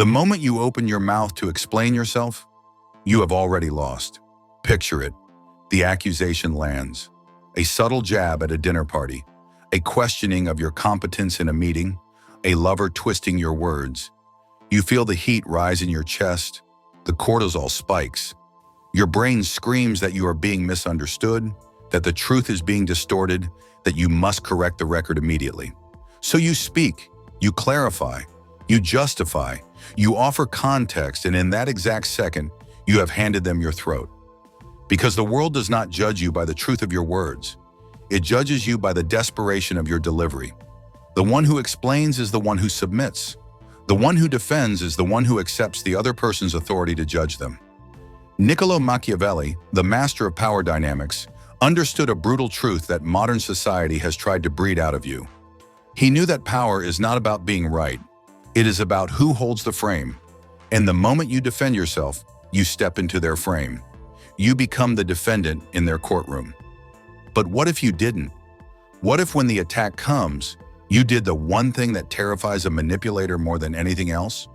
The moment you open your mouth to explain yourself, you have already lost. Picture it. The accusation lands. A subtle jab at a dinner party, a questioning of your competence in a meeting, a lover twisting your words. You feel the heat rise in your chest, the cortisol spikes. Your brain screams that you are being misunderstood, that the truth is being distorted, that you must correct the record immediately. So you speak, you clarify, you justify, you offer context, and in that exact second, you have handed them your throat. Because the world does not judge you by the truth of your words. It judges you by the desperation of your delivery. The one who explains is the one who submits. The one who defends is the one who accepts the other person's authority to judge them. Niccolo Machiavelli, the master of power dynamics, understood a brutal truth that modern society has tried to breed out of you. He knew that power is not about being right. It is about who holds the frame. And the moment you defend yourself, you step into their frame. You become the defendant in their courtroom. But what if you didn't? What if when the attack comes, you did the one thing that terrifies a manipulator more than anything else?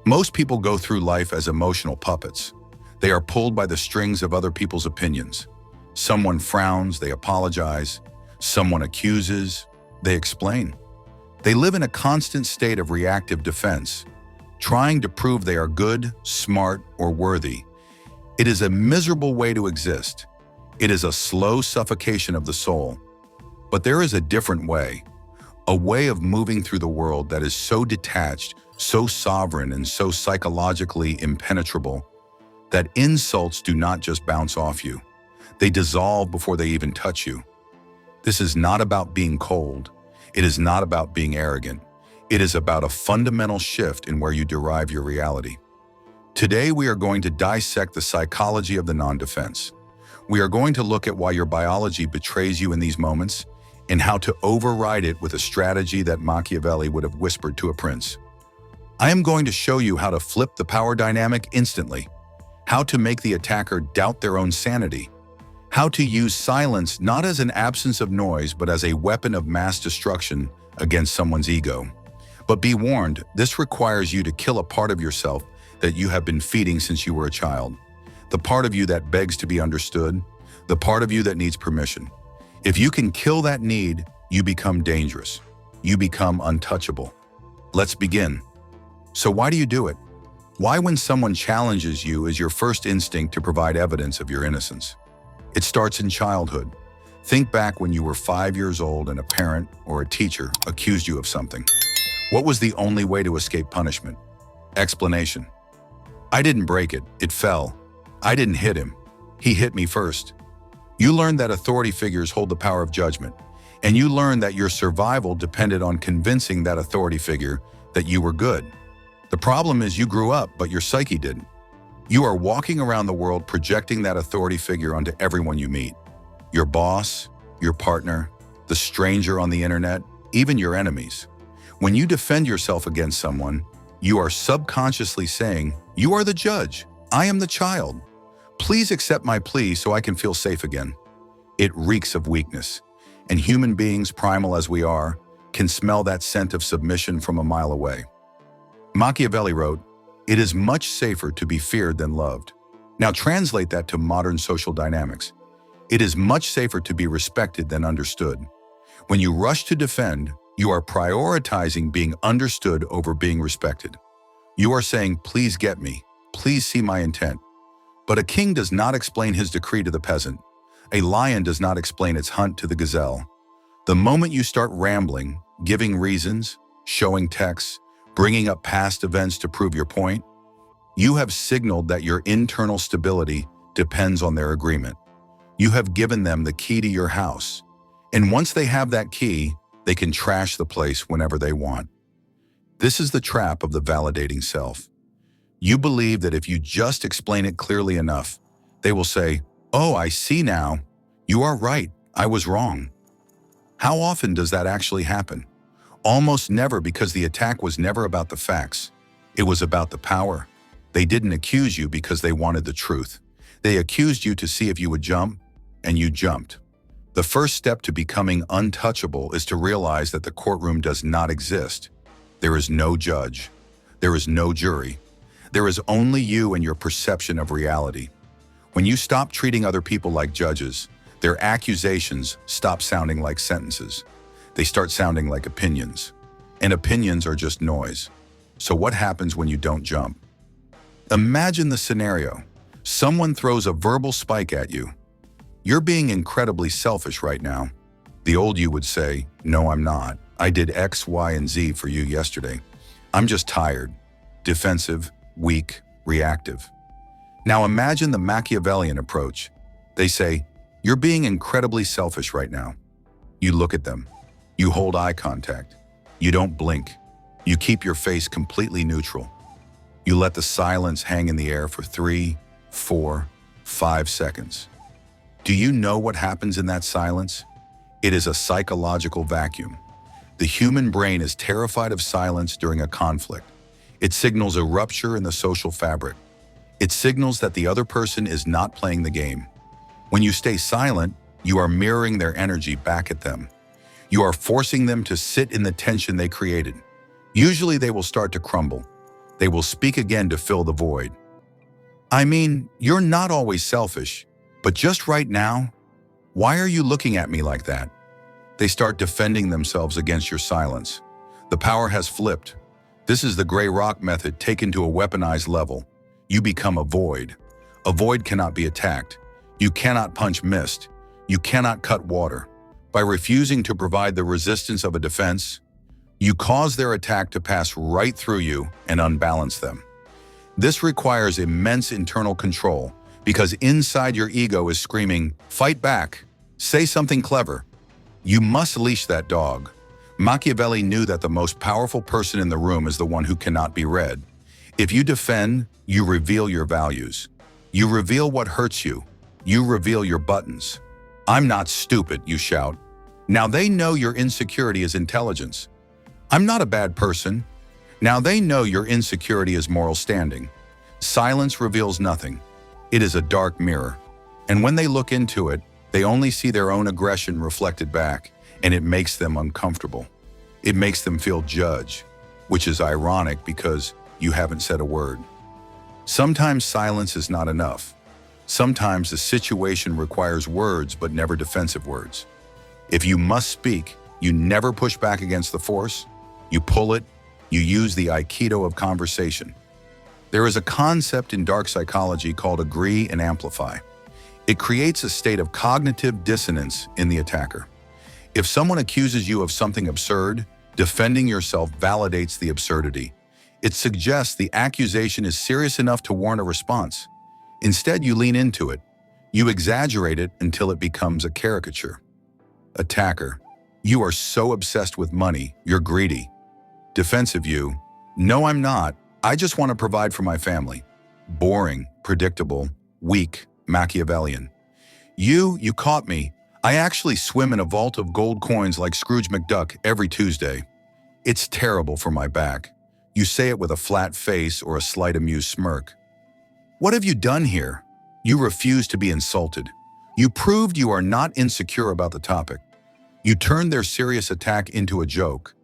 Most people go through life as emotional puppets. They are pulled by the strings of other people's opinions. Someone frowns, they apologize. Someone accuses, they explain. They live in a constant state of reactive defense, trying to prove they are good, smart, or worthy. It is a miserable way to exist. It is a slow suffocation of the soul. But there is a different way, a way of moving through the world that is so detached, so sovereign, and so psychologically impenetrable that insults do not just bounce off you. They dissolve before they even touch you. This is not about being cold. It is not about being arrogant. It is about a fundamental shift in where you derive your reality. Today, we are going to dissect the psychology of the non-defense. We are going to look at why your biology betrays you in these moments and how to override it with a strategy that Machiavelli would have whispered to a prince. I am going to show you how to flip the power dynamic instantly, how to make the attacker doubt their own sanity, how to use silence not as an absence of noise but as a weapon of mass destruction against someone's ego. But be warned, this requires you to kill a part of yourself that you have been feeding since you were a child. The part of you that begs to be understood, the part of you that needs permission. If you can kill that need, you become dangerous. You become untouchable. Let's begin. So why do you do it? Why, when someone challenges you, is your first instinct to provide evidence of your innocence? It starts in childhood. Think back when you were 5 years old and a parent or a teacher accused you of something. What was the only way to escape punishment? Explanation. I didn't break it, it fell. I didn't hit him. He hit me first. You learned that authority figures hold the power of judgment, and you learned that your survival depended on convincing that authority figure that you were good. The problem is you grew up, but your psyche didn't. You are walking around the world projecting that authority figure onto everyone you meet. Your boss, your partner, the stranger on the internet, even your enemies. When you defend yourself against someone, you are subconsciously saying, "You are the judge. I am the child. Please accept my plea so I can feel safe again." It reeks of weakness, and human beings, primal as we are, can smell that scent of submission from a mile away. Machiavelli wrote, "It is much safer to be feared than loved." Now translate that to modern social dynamics. It is much safer to be respected than understood. When you rush to defend, you are prioritizing being understood over being respected. You are saying, "Please get me. Please see my intent." But a king does not explain his decree to the peasant. A lion does not explain its hunt to the gazelle. The moment you start rambling, giving reasons, showing texts, bringing up past events to prove your point, you have signaled that your internal stability depends on their agreement. You have given them the key to your house. And once they have that key, they can trash the place whenever they want. This is the trap of the validating self. You believe that if you just explain it clearly enough, they will say, "Oh, I see now. You are right. I was wrong." How often does that actually happen? Almost never, because the attack was never about the facts. It was about the power. They didn't accuse you because they wanted the truth. They accused you to see if you would jump, and you jumped. The first step to becoming untouchable is to realize that the courtroom does not exist. There is no judge. There is no jury. There is only you and your perception of reality. When you stop treating other people like judges, their accusations stop sounding like sentences. They start sounding like opinions. And opinions are just noise. So what happens when you don't jump? Imagine the scenario. Someone throws a verbal spike at you. You're being incredibly selfish right now. The old you would say, "No, I'm not. I did X, Y, and Z for you yesterday. I'm just tired, defensive, weak, reactive." Now imagine the Machiavellian approach. They say, "You're being incredibly selfish right now." You look at them. You hold eye contact. You don't blink. You keep your face completely neutral. You let the silence hang in the air for 3, 4, 5 seconds. Do you know what happens in that silence? It is a psychological vacuum. The human brain is terrified of silence during a conflict. It signals a rupture in the social fabric. It signals that the other person is not playing the game. When you stay silent, you are mirroring their energy back at them. You are forcing them to sit in the tension they created. Usually they will start to crumble. They will speak again to fill the void. "I mean, you're not always selfish, but just right now, why are you looking at me like that?" They start defending themselves against your silence. The power has flipped. This is the gray rock method taken to a weaponized level. You become a void. A void cannot be attacked. You cannot punch mist. You cannot cut water. By refusing to provide the resistance of a defense, you cause their attack to pass right through you and unbalance them. This requires immense internal control because inside your ego is screaming, "Fight back! Say something clever!" You must leash that dog. Machiavelli knew that the most powerful person in the room is the one who cannot be read. If you defend, you reveal your values. You reveal what hurts you. You reveal your buttons. "I'm not stupid," you shout. Now they know your insecurity is intelligence. "I'm not a bad person." Now they know your insecurity is moral standing. Silence reveals nothing. It is a dark mirror. And when they look into it, they only see their own aggression reflected back, and it makes them uncomfortable. It makes them feel judged, which is ironic because you haven't said a word. Sometimes silence is not enough. Sometimes the situation requires words but never defensive words. If you must speak, you never push back against the force. You pull it. You use the aikido of conversation. There is a concept in dark psychology called agree and amplify. It creates a state of cognitive dissonance in the attacker. If someone accuses you of something absurd, defending yourself validates the absurdity. It suggests the accusation is serious enough to warrant a response. Instead, you lean into it. You exaggerate it until it becomes a caricature. Attacker, you are so obsessed with money, you're greedy. Defensive you, no, I'm not. I just want to provide for my family. Boring, predictable, weak, Machiavellian. You caught me. I actually swim in a vault of gold coins like Scrooge McDuck every Tuesday. It's terrible for my back. You say it with a flat face or a slight amused smirk. What have you done here? You refuse to be insulted. You proved you are not insecure about the topic. You turned their serious attack into a joke.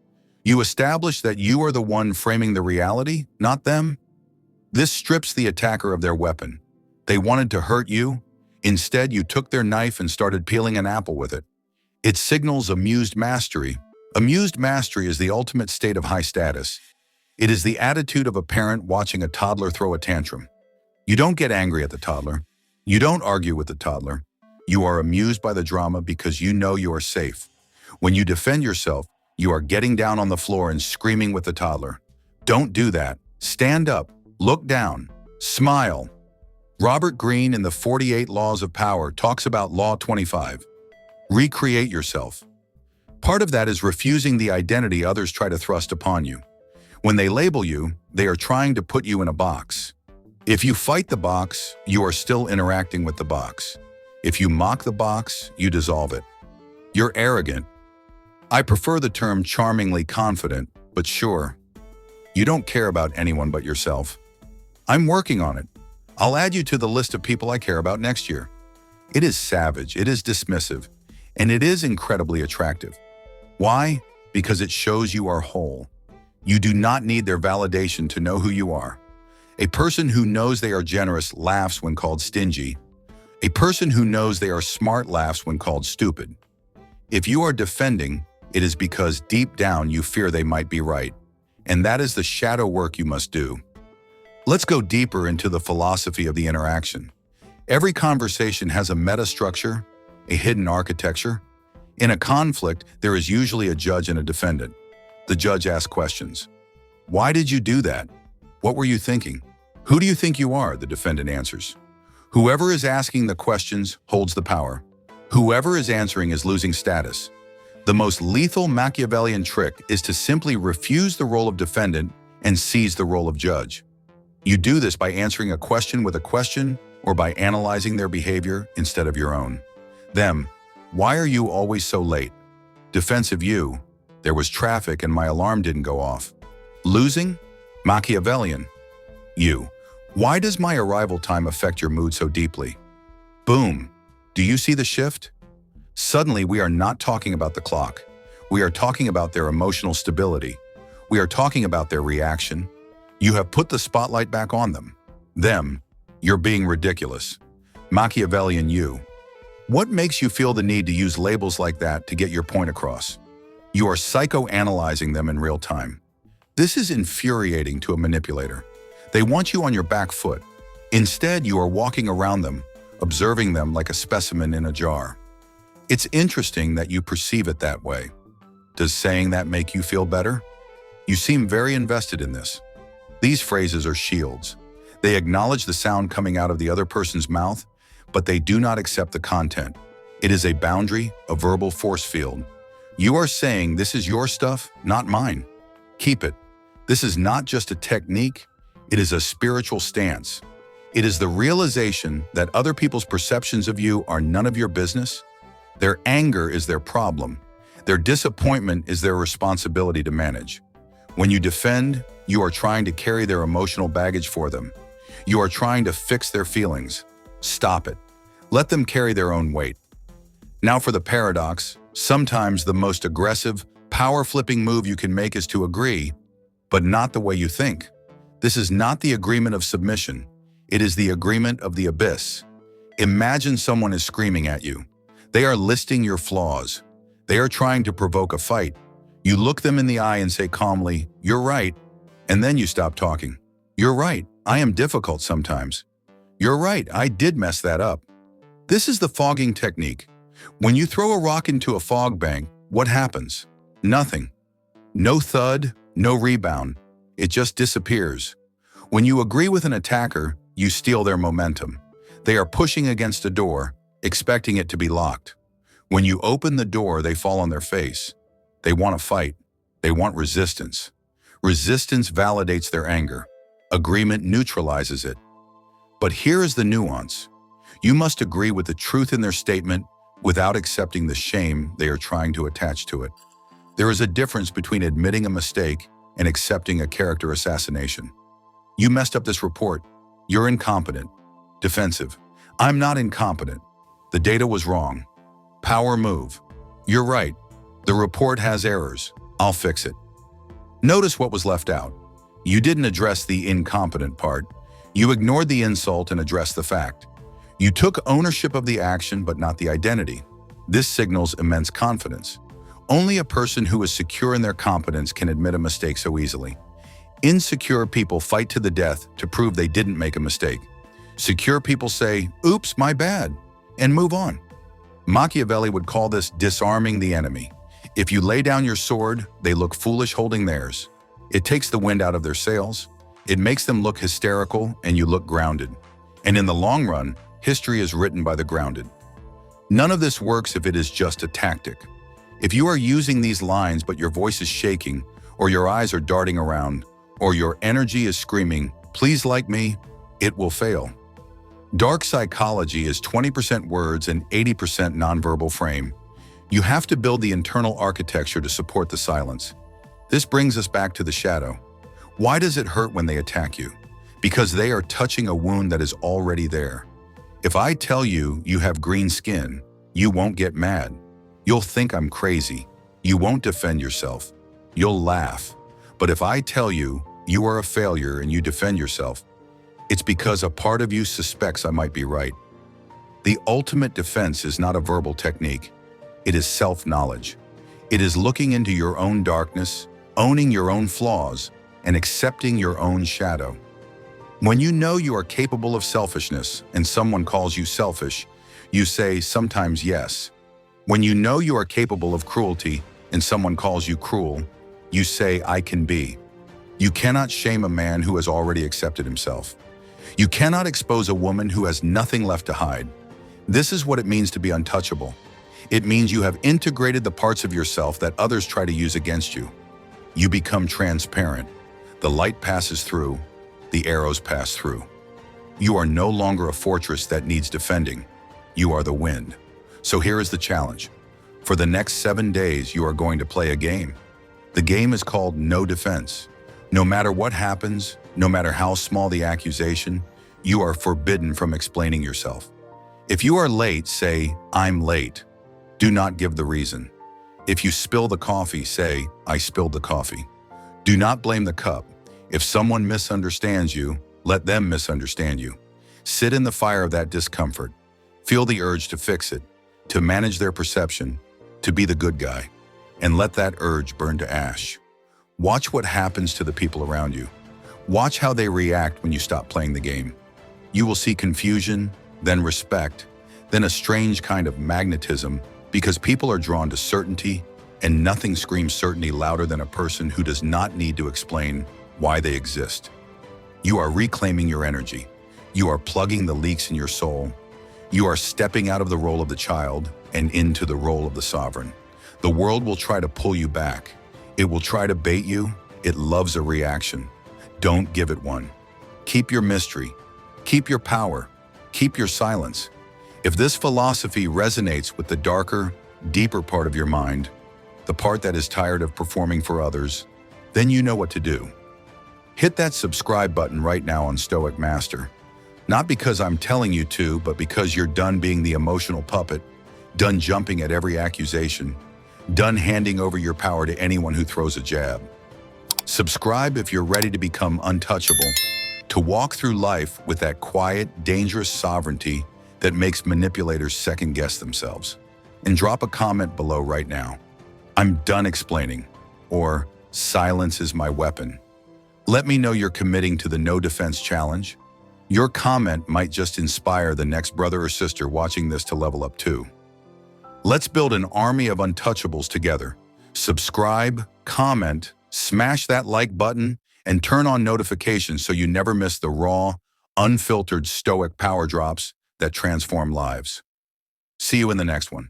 You established that you are the one framing the reality, not them. This strips the attacker of their weapon. They wanted to hurt you. Instead, you took their knife and started peeling an apple with it. It signals amused mastery. Amused mastery is the ultimate state of high status. It is the attitude of a parent watching a toddler throw a tantrum. You don't get angry at the toddler. You don't argue with the toddler. You are amused by the drama because you know you are safe. When you defend yourself, you are getting down on the floor and screaming with the toddler. Don't do that. Stand up, look down, smile. Robert Greene in the 48 Laws of Power talks about Law 25. Recreate yourself. Part of that is refusing the identity others try to thrust upon you. When they label you, they are trying to put you in a box. If you fight the box, you are still interacting with the box. If you mock the box, you dissolve it. You're arrogant. I prefer the term charmingly confident, but sure. You don't care about anyone but yourself. I'm working on it. I'll add you to the list of people I care about next year. It is savage, it is dismissive, and it is incredibly attractive. Why? Because it shows you are whole. You do not need their validation to know who you are. A person who knows they are generous laughs when called stingy. A person who knows they are smart laughs when called stupid. If you are defending, it is because deep down you fear they might be right. And that is the shadow work you must do. Let's go deeper into the philosophy of the interaction. Every conversation has a meta-structure, a hidden architecture. In a conflict, there is usually a judge and a defendant. The judge asks questions. Why did you do that? What were you thinking? Who do you think you are? The defendant answers. Whoever is asking the questions holds the power. Whoever is answering is losing status. The most lethal Machiavellian trick is to simply refuse the role of defendant and seize the role of judge. You do this by answering a question with a question or by analyzing their behavior instead of your own. Them, why are you always so late? Defensive you, there was traffic and my alarm didn't go off. Losing? Machiavellian. You, why does my arrival time affect your mood so deeply? Boom. Do you see the shift? Suddenly we are not talking about the clock. We are talking about their emotional stability. We are talking about their reaction. You have put the spotlight back on them. Them, you're being ridiculous. Machiavellian you. What makes you feel the need to use labels like that to get your point across? You are psychoanalyzing them in real time. This is infuriating to a manipulator. They want you on your back foot. Instead, you are walking around them, observing them like a specimen in a jar. It's interesting that you perceive it that way. Does saying that make you feel better? You seem very invested in this. These phrases are shields. They acknowledge the sound coming out of the other person's mouth, but they do not accept the content. It is a boundary, a verbal force field. You are saying this is your stuff, not mine. Keep it. This is not just a technique, it is a spiritual stance. It is the realization that other people's perceptions of you are none of your business. Their anger is their problem. Their disappointment is their responsibility to manage. When you defend, you are trying to carry their emotional baggage for them. You are trying to fix their feelings. Stop it. Let them carry their own weight. Now for the paradox, sometimes the most aggressive, power-flipping move you can make is to agree, but not the way you think. This is not the agreement of submission. It is the agreement of the abyss. Imagine someone is screaming at you. They are listing your flaws. They are trying to provoke a fight. You look them in the eye and say calmly, "You're right," and then you stop talking. "You're right, I am difficult sometimes." "You're right, I did mess that up." This is the fogging technique. When you throw a rock into a fog bank, what happens? Nothing. No thud, no rebound. It just disappears. When you agree with an attacker, you steal their momentum. They are pushing against a door, expecting it to be locked. When you open the door, they fall on their face. They want to fight. They want resistance. Resistance validates their anger. Agreement neutralizes it. But here is the nuance. You must agree with the truth in their statement without accepting the shame they are trying to attach to it. There is a difference between admitting a mistake and accepting a character assassination. You messed up this report. You're incompetent. Defensive. I'm not incompetent. The data was wrong. Power move. You're right. The report has errors. I'll fix it. Notice what was left out. You didn't address the incompetent part. You ignored the insult and addressed the fact. You took ownership of the action but not the identity. This signals immense confidence. Only a person who is secure in their competence can admit a mistake so easily. Insecure people fight to the death to prove they didn't make a mistake. Secure people say, "Oops, my bad," and move on. Machiavelli would call this disarming the enemy. If you lay down your sword, they look foolish holding theirs. It takes the wind out of their sails. It makes them look hysterical and you look grounded. And in the long run, history is written by the grounded. None of this works if it is just a tactic. If you are using these lines but your voice is shaking, or your eyes are darting around, or your energy is screaming, "Please like me," it will fail. Dark psychology is 20% words and 80% nonverbal frame. You have to build the internal architecture to support the silence. This brings us back to the shadow. Why does it hurt when they attack you? Because they are touching a wound that is already there. If I tell you you have green skin, you won't get mad. You'll think I'm crazy. You won't defend yourself. You'll laugh. But if I tell you you are a failure and you defend yourself, it's because a part of you suspects I might be right. The ultimate defense is not a verbal technique. It is self-knowledge. It is looking into your own darkness, owning your own flaws, and accepting your own shadow. When you know you are capable of selfishness and someone calls you selfish, you say sometimes yes. When you know you are capable of cruelty and someone calls you cruel, you say I can be. You cannot shame a man who has already accepted himself. You cannot expose a woman who has nothing left to hide. This is what it means to be untouchable. It means you have integrated the parts of yourself that others try to use against you. You become transparent. The light passes through. The arrows pass through. You are no longer a fortress that needs defending. You are the wind. So here is the challenge. For the next 7 days, you are going to play a game. The game is called no defense. No matter what happens, no matter how small the accusation, you are forbidden from explaining yourself. If you are late, say, I'm late. Do not give the reason. If you spill the coffee, say, I spilled the coffee. Do not blame the cup. If someone misunderstands you, let them misunderstand you. Sit in the fire of that discomfort. Feel the urge to fix it, to manage their perception, to be the good guy, and let that urge burn to ash. Watch what happens to the people around you. Watch how they react when you stop playing the game. You will see confusion, then respect, then a strange kind of magnetism, because people are drawn to certainty, and nothing screams certainty louder than a person who does not need to explain why they exist. You are reclaiming your energy. You are plugging the leaks in your soul. You are stepping out of the role of the child and into the role of the sovereign. The world will try to pull you back. It will try to bait you. It loves a reaction. Don't give it one. Keep your mystery. Keep your power. Keep your silence. If this philosophy resonates with the darker, deeper part of your mind, the part that is tired of performing for others, then you know what to do. Hit that subscribe button right now on Stoic Master. Not because I'm telling you to, but because you're done being the emotional puppet, done jumping at every accusation, done handing over your power to anyone who throws a jab. Subscribe if you're ready to become untouchable, to walk through life with that quiet, dangerous sovereignty that makes manipulators second-guess themselves. And drop a comment below right now. I'm done explaining, or silence is my weapon. Let me know you're committing to the no defense challenge. Your comment might just inspire the next brother or sister watching this to level up too. Let's build an army of untouchables together. Subscribe, comment, smash that like button, and turn on notifications so you never miss the raw, unfiltered Stoic power drops that transform lives. See you in the next one.